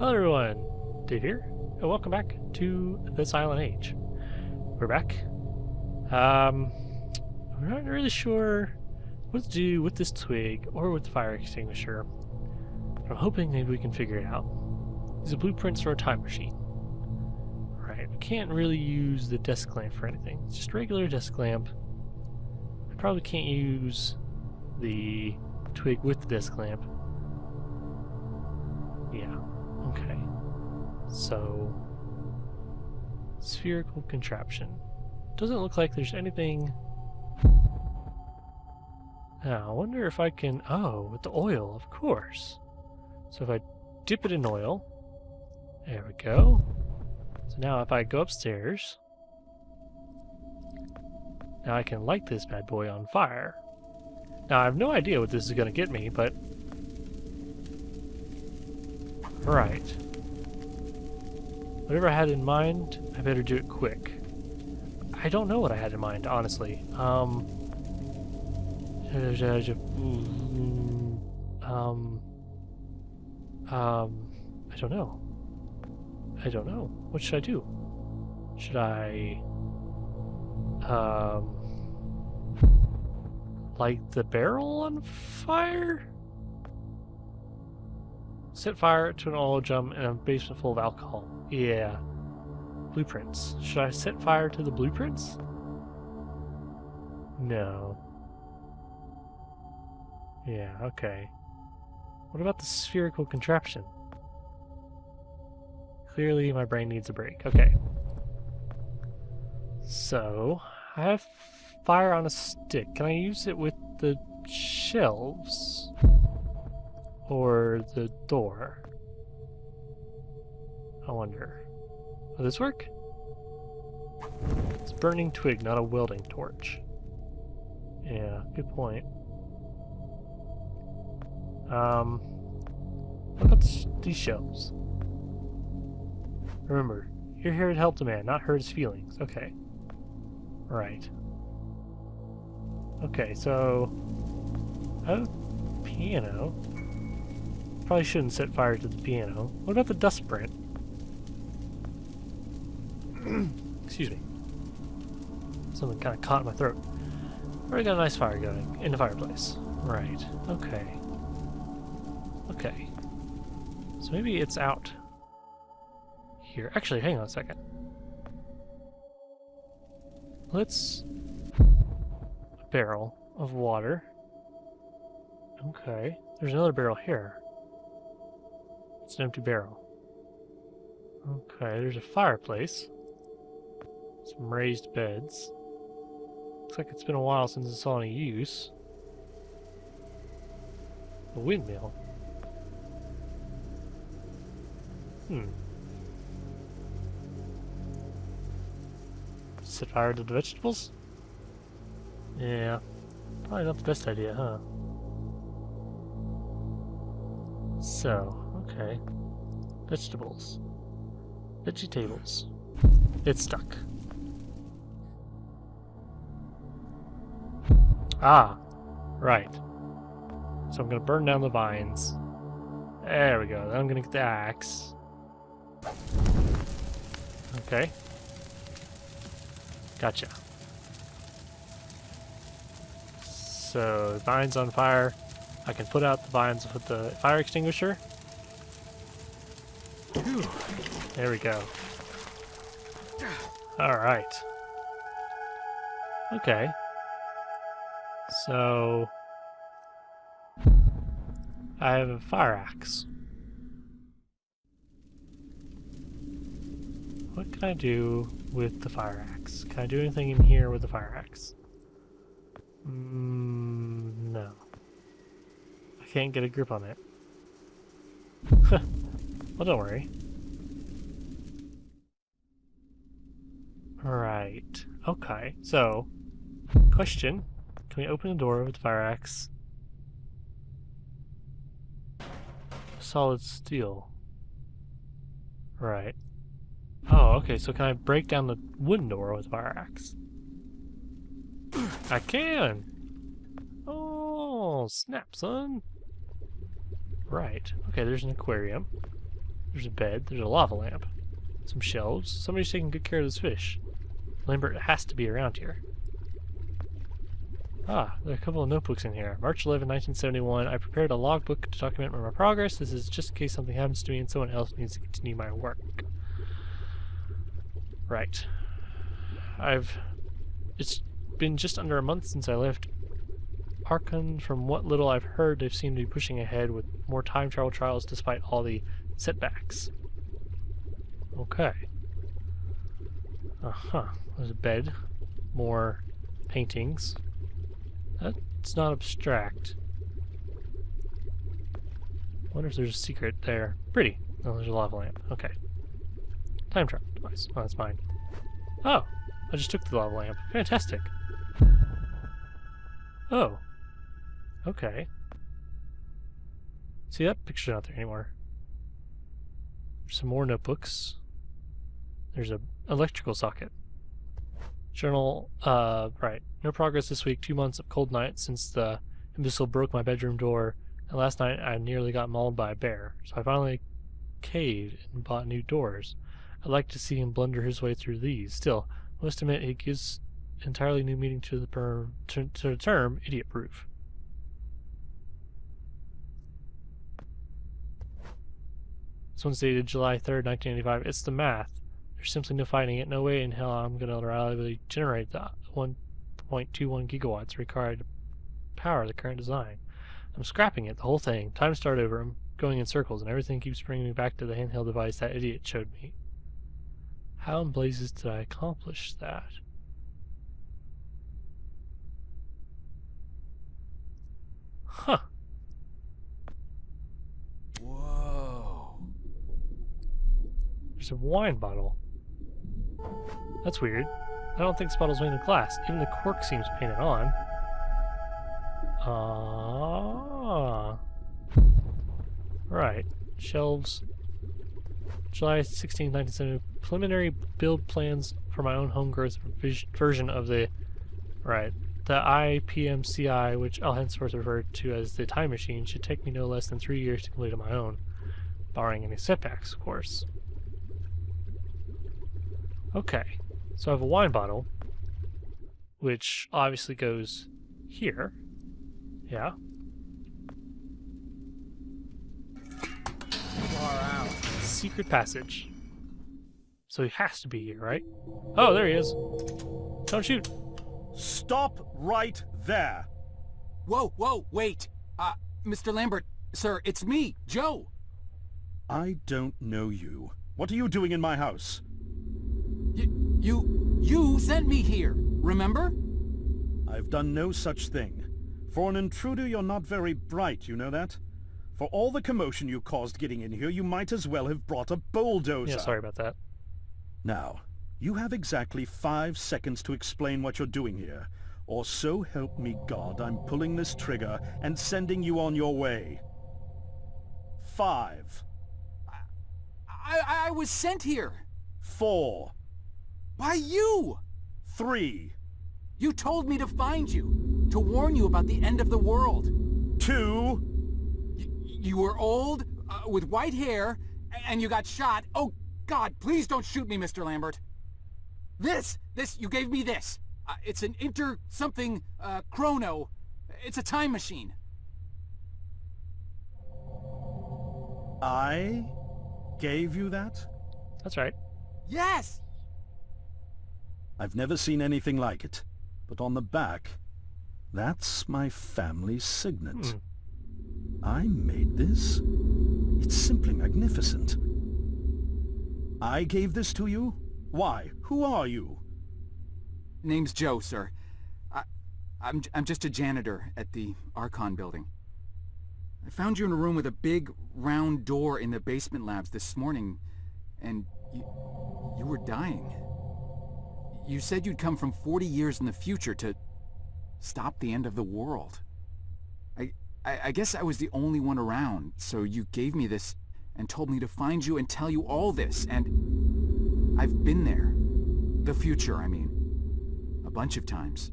Hello everyone, Dave here, and welcome back to the Silent Age. We're back. I'm not really sure what to do with this twig or with the fire extinguisher. But I'm hoping maybe we can figure it out. These are blueprints for a time machine. Right, we can't really use the desk lamp for anything. It's just a regular desk lamp. I probably can't use the twig with the desk lamp. Yeah. Okay, so spherical contraption. Doesn't look like there's anything. Now, I wonder if I can. Oh, with the oil, of course. So if I dip it in oil, there we go. So now if I go upstairs, now I can light this bad boy on fire. Now I have no idea what this is going to get me, but right. Whatever I had in mind, I better do it quick. I don't know what I had in mind, honestly. I don't know. I don't know. What should I do? Should I light the barrel on fire? Set fire to an oil drum in a basement full of alcohol. Yeah. Blueprints. Should I set fire to the blueprints? No. Yeah, okay. What about the spherical contraption? Clearly my brain needs a break. Okay. So, I have fire on a stick. Can I use it with the shelves? Or the door? I wonder. Will this work? It's a burning twig, not a welding torch. Yeah, good point. What about these shelves? Remember, you're here to help the man, not hurt his feelings. Okay. Right. Okay, so I have a piano. Probably shouldn't set fire to the piano. What about the dust print? Excuse me. Something kind of caught in my throat. Already got a nice fire going in the fireplace. Right. Okay. Okay. So maybe it's out here. Actually, hang on a second. Let's... a barrel of water. Okay. There's another barrel here. It's an empty barrel. Okay, there's a fireplace. Some raised beds. Looks like it's been a while since it's saw any use. A windmill. Set fire to the vegetables? Yeah. Probably not the best idea, huh? So, okay. Vegetables. Vegetables. It's stuck. Ah, right. So I'm gonna burn down the vines. There we go. Then I'm gonna get the axe. Okay. Gotcha. So, vines on fire. I can put out the vines with the fire extinguisher. There we go. Alright. Okay. So... I have a fire axe. What can I do with the fire axe? Can I do anything in here with the fire axe? No. I can't get a grip on it. Well, don't worry. Right. Okay. So, question. Can we open the door with the fire axe? Solid steel. Right. Oh, okay. So can I break down the wooden door with the fire axe? I can! Oh, snap, son! Right. Okay, there's an aquarium. There's a bed. There's a lava lamp. Some shelves. Somebody's taking good care of this fish. Lambert has to be around here. Ah, there are a couple of notebooks in here. March 11, 1971. I prepared a logbook to document my progress. This is just in case something happens to me and someone else needs to continue my work. Right. It's been just under a month since I left Archon. From what little I've heard, they seem to be pushing ahead with more time travel trials despite all the setbacks. Okay. Uh-huh. There's a bed. More paintings. That's not abstract. Wonder if there's a secret there. Pretty. Oh, there's a lava lamp. Okay. Time travel device. Oh, that's mine. Oh! I just took the lava lamp. Fantastic. Oh. Okay. See, that picture's not there anymore. There's some more notebooks. There's a electrical socket. Journal, right. No progress this week. 2 months of cold nights since the imbecile broke my bedroom door. And last night I nearly got mauled by a bear. So I finally caved and bought new doors. I'd like to see him blunder his way through these. Still, I must admit it gives entirely new meaning to the term idiot-proof. This one's dated July 3rd, 1985. It's the math. There's simply no fighting it. No way in hell I'm going to reliably generate the 1.21 gigawatts required to power the current design. I'm scrapping it, the whole thing. Time to start over. I'm going in circles, and everything keeps bringing me back to the handheld device that idiot showed me. How in blazes did I accomplish that? Huh. Whoa. There's a wine bottle. That's weird. I don't think this bottle's made of glass. Even the cork seems painted on. Ah. Right. Shelves. July 16, 1970. Preliminary build plans for my own home growth version of the... Right. The IPMCI, which I'll henceforth refer to as the time machine, should take me no less than 3 years to complete on my own. Barring any setbacks, of course. Okay. So I have a wine bottle, which obviously goes here. Yeah. Far out. Secret passage. So he has to be here, right? Oh, there he is. Don't shoot. Stop right there! Whoa, whoa, wait. Mr. Lambert, sir, it's me, Joe. I don't know you. What are you doing in my house? You sent me here, remember? I've done no such thing. For an intruder, you're not very bright, you know that? For all the commotion you caused getting in here, you might as well have brought a bulldozer. Yeah, sorry about that. Now, you have exactly 5 seconds to explain what you're doing here, or so help me God, I'm pulling this trigger and sending you on your way. 5. I was sent here. 4. By you! 3. You told me to find you, to warn you about the end of the world. 2. You were old, with white hair, and you got shot. Oh, God, please don't shoot me, Mr. Lambert. This, you gave me this. It's an something, chrono. It's a time machine. I gave you that? That's right. Yes! I've never seen anything like it. But on the back, that's my family signet. I made this? It's simply magnificent. I gave this to you? Why? Who are you? Name's Joe, sir. I'm just a janitor at the Archon building. I found you in a room with a big, round door in the basement labs this morning, and you were dying. You said you'd come from 40 years in the future to stop the end of the world. I guess I was the only one around, so you gave me this and told me to find you and tell you all this, and I've been there. The future, I mean. A bunch of times.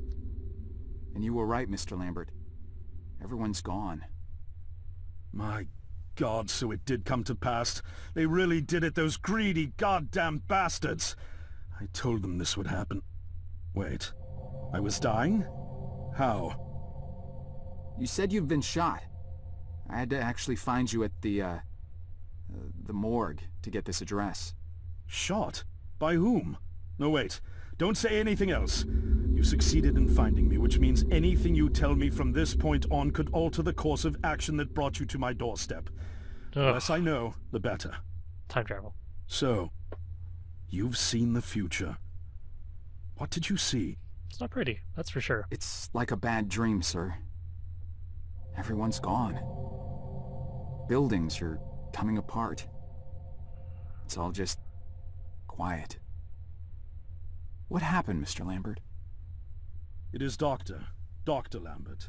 And you were right, Mr. Lambert. Everyone's gone. My God, so it did come to pass. They really did it, those greedy goddamn bastards. I told them this would happen. Wait, I was dying? How? You said you've been shot. I had to actually find you at the morgue to get this address. Shot? By whom? No, wait. Don't say anything else. You succeeded in finding me, which means anything you tell me from this point on could alter the course of action that brought you to my doorstep. The less I know, the better. Time travel. So, you've seen the future. What did you see? It's not pretty, that's for sure. It's like a bad dream, sir. Everyone's gone. Buildings are coming apart. It's all just quiet. What happened, Mr. Lambert? It is Dr. Lambert.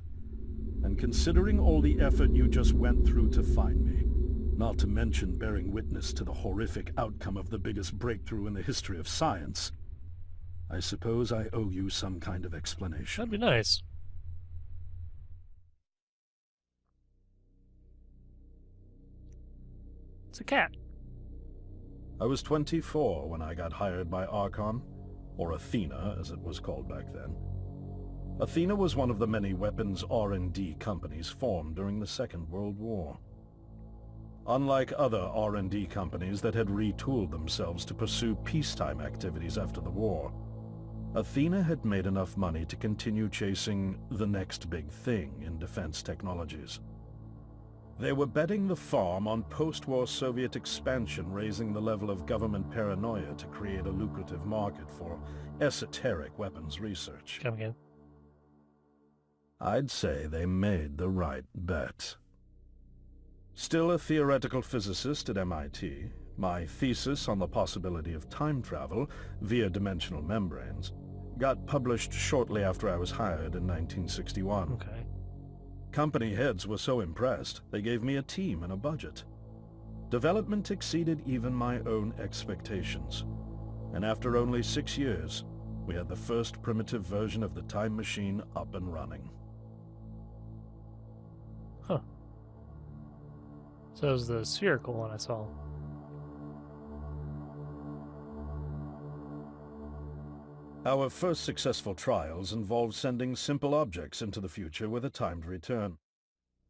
And considering all the effort you just went through to find me, not to mention bearing witness to the horrific outcome of the biggest breakthrough in the history of science, I suppose I owe you some kind of explanation. That'd be nice. It's a cat. I was 24 when I got hired by Archon, or Athena as it was called back then. Athena was one of the many weapons R&D companies formed during the Second World War. Unlike other R&D companies that had retooled themselves to pursue peacetime activities after the war, Athena had made enough money to continue chasing the next big thing in defense technologies. They were betting the farm on post-war Soviet expansion, raising the level of government paranoia to create a lucrative market for esoteric weapons research. Come again. I'd say they made the right bet. Still a theoretical physicist at MIT, my thesis on the possibility of time travel via dimensional membranes got published shortly after I was hired in 1961. Okay. Company heads were so impressed, they gave me a team and a budget. Development exceeded even my own expectations. And after only 6 years, we had the first primitive version of the time machine up and running. Huh. So it was the spherical one I saw. Our first successful trials involved sending simple objects into the future with a timed return.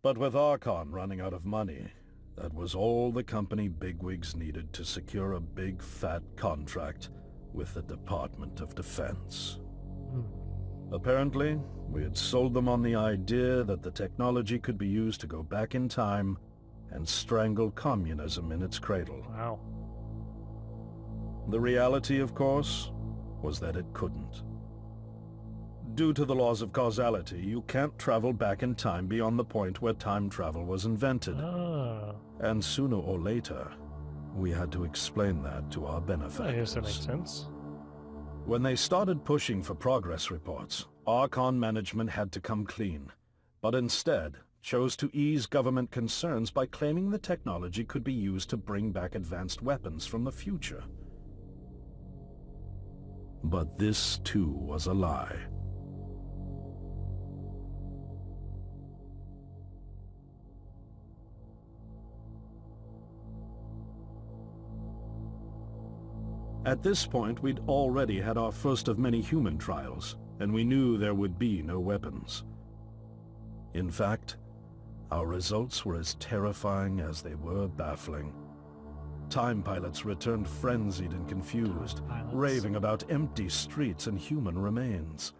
But with Archon running out of money, that was all the company bigwigs needed to secure a big fat contract with the Department of Defense. Apparently, we had sold them on the idea that the technology could be used to go back in time and strangle communism in its cradle. Wow. The reality, of course, was that it couldn't. Due to the laws of causality, you can't travel back in time beyond the point where time travel was invented. Oh. And sooner or later, we had to explain that to our benefactors. I guess that makes sense. When they started pushing for progress reports, Archon management had to come clean, but instead chose to ease government concerns by claiming the technology could be used to bring back advanced weapons from the future. But this, too, was a lie. At this point, we'd already had our first of many human trials, and we knew there would be no weapons. In fact, our results were as terrifying as they were baffling. Time pilots returned frenzied and confused, raving about empty streets and human remains.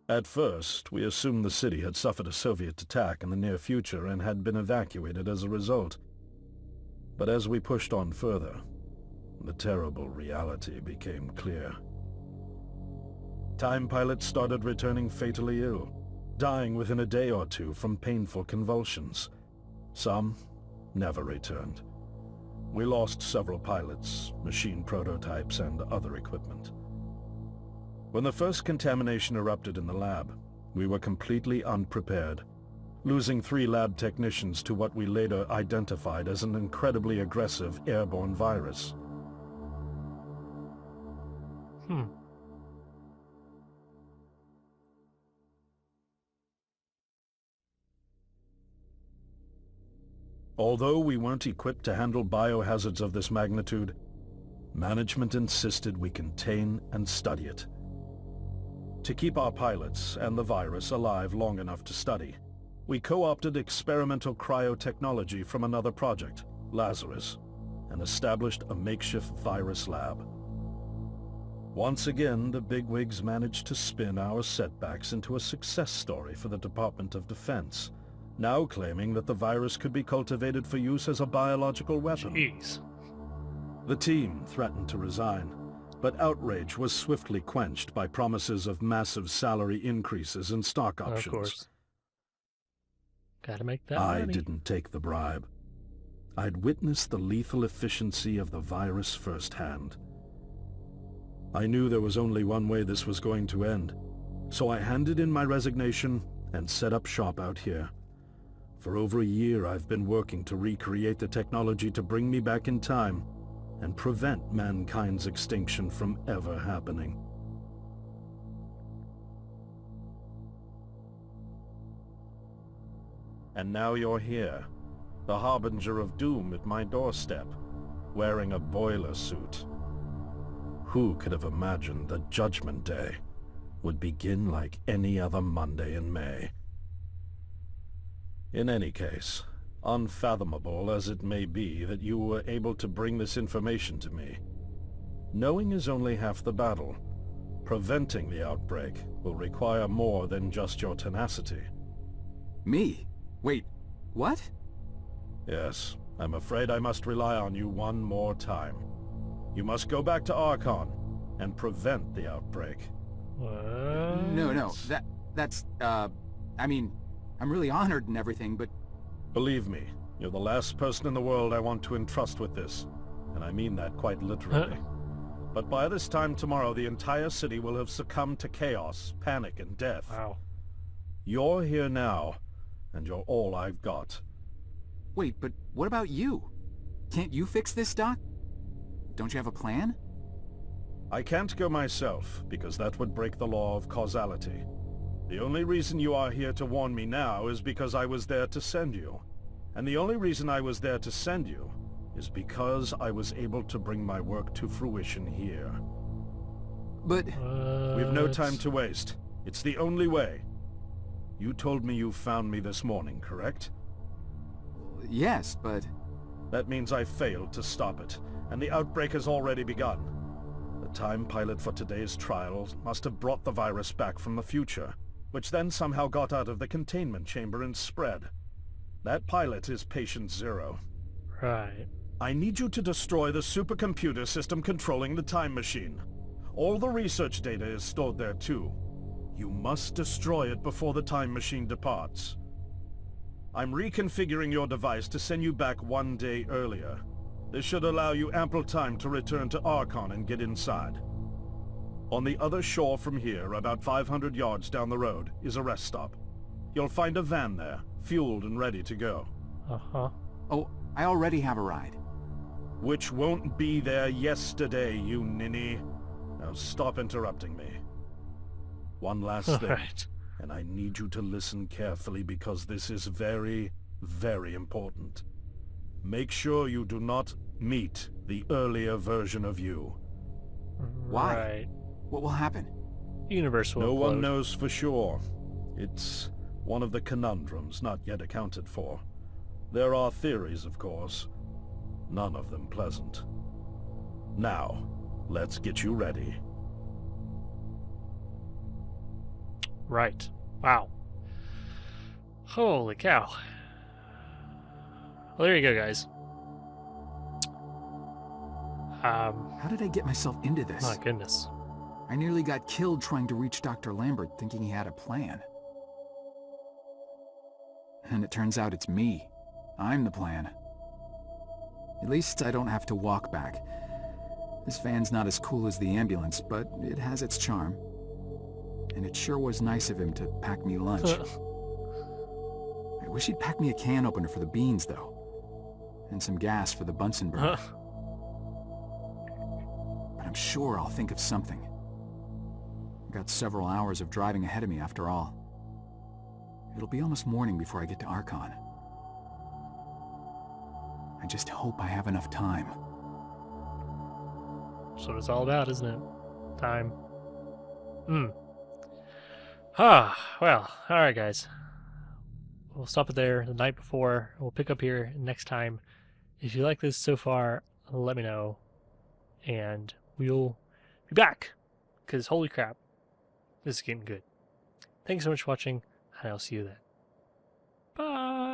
At first, we assumed the city had suffered a Soviet attack in the near future and had been evacuated as a result. But as we pushed on further, the terrible reality became clear. Time pilots started returning fatally ill, dying within a day or two from painful convulsions. Some never returned. We lost several pilots, machine prototypes, and other equipment. When the first contamination erupted in the lab, we were completely unprepared, losing 3 lab technicians to what we later identified as an incredibly aggressive airborne virus. Although we weren't equipped to handle biohazards of this magnitude, management insisted we contain and study it. To keep our pilots and the virus alive long enough to study, we co-opted experimental cryotechnology from another project, Lazarus, and established a makeshift virus lab. Once again, the bigwigs managed to spin our setbacks into a success story for the Department of Defense, now claiming that the virus could be cultivated for use as a biological weapon. Jeez. The team threatened to resign, but outrage was swiftly quenched by promises of massive salary increases and stock options. Of course. Gotta make that I money. didn't take the bribe. I'd witnessed the lethal efficiency of the virus firsthand. I knew there was only one way this was going to end, so I handed in my resignation and set up shop out here. For over a year I've been working to recreate the technology to bring me back in time and prevent mankind's extinction from ever happening. And now you're here, the harbinger of doom at my doorstep, wearing a boiler suit. Who could have imagined that Judgment Day would begin like any other Monday in May? In any case, unfathomable as it may be that you were able to bring this information to me, knowing is only half the battle. Preventing the outbreak will require more than just your tenacity. Me? Wait, what? Yes, I'm afraid I must rely on you one more time. You must go back to Archon and prevent the outbreak. What? No, that's, I mean, I'm really honored and everything, but... Believe me, you're the last person in the world I want to entrust with this, and I mean that quite literally. But by this time tomorrow, the entire city will have succumbed to chaos, panic, and death. Wow. You're here now, and you're all I've got. Wait, but what about you? Can't you fix this, Doc? Don't you have a plan? I can't go myself, because that would break the law of causality. The only reason you are here to warn me now is because I was there to send you. And the only reason I was there to send you is because I was able to bring my work to fruition here. But... We've no time to waste. It's the only way. You told me you found me this morning, correct? Yes, but... That means I failed to stop it, and the outbreak has already begun. The time pilot for today's trial must have brought the virus back from the future, which then somehow got out of the containment chamber and spread. That pilot is Patient Zero. Right. I need you to destroy the supercomputer system controlling the time machine. All the research data is stored there too. You must destroy it before the time machine departs. I'm reconfiguring your device to send you back 1 day earlier. This should allow you ample time to return to Archon and get inside. On the other shore from here, about 500 yards down the road, is a rest stop. You'll find a van there, fueled and ready to go. Uh-huh. Oh, I already have a ride. Which won't be there yesterday, you ninny. Now stop interrupting me. One last thing, Right. and I need you to listen carefully because this is very, very important. Make sure you do not meet the earlier version of you. Why? Right. What will happen? Universe will No one implode. knows for sure. It's one of the conundrums not yet accounted for. There are theories, of course. None of them pleasant. Now, let's get you ready. Right. Wow. Holy cow. Well, there you go, guys. How did I get myself into this? My goodness. I nearly got killed trying to reach Dr. Lambert thinking he had a plan. And it turns out it's me. I'm the plan. At least I don't have to walk back. This van's not as cool as the ambulance, but it has its charm. And it sure was nice of him to pack me lunch. I wish he'd pack me a can opener for the beans, though. And some gas for the Bunsen burner. But I'm sure I'll think of something. I've got several hours of driving ahead of me after all. It'll be almost morning before I get to Archon. I just hope I have enough time. That's what it's all about, isn't it? Time. Well, alright guys. We'll stop it there the night before. We'll pick up here next time. If you like this so far, let me know. And we'll be back. Because holy crap, this is getting good. Thanks so much for watching, and I'll see you then. Bye!